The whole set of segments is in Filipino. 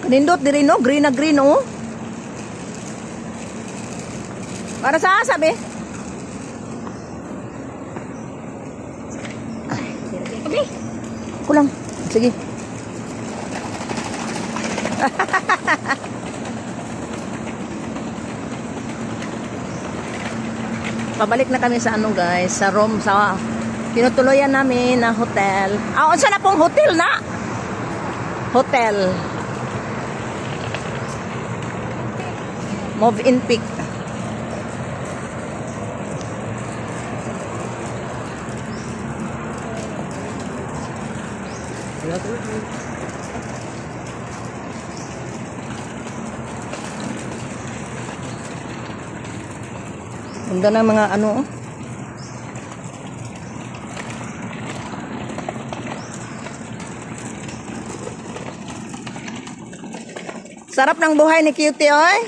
Kanindot diri no, green na green oh. Para sa sabi? Okay. Kulang. Sige. Pabalik na kami sa ano guys, sa room, sa tinutuloyan namin na hotel. Ah, unsa na pong hotel na? Hotel. Move-in Peak. Ganda ng mga ano. Sarap ng buhay ni Cutie, oy.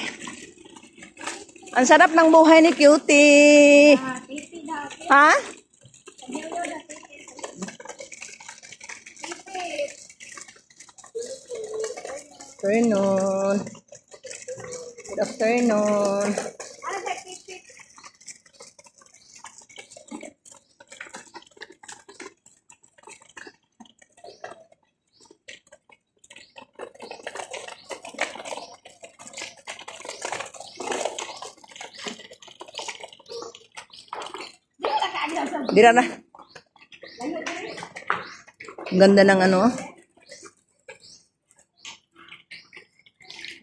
Ang sarap ng buhay ni Cutie. Ha? Afternoon. Good afternoon. Dira na. Ang ganda ng ano.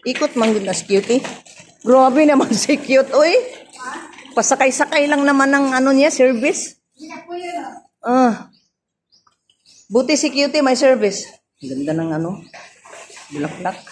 Ikot man gud na si Cutie. Grabe naman si cute, oy. Pasakay-sakay lang naman ng ano niya, service. Buti si Cutie may service. Ang ganda ng ano. Bulaklak.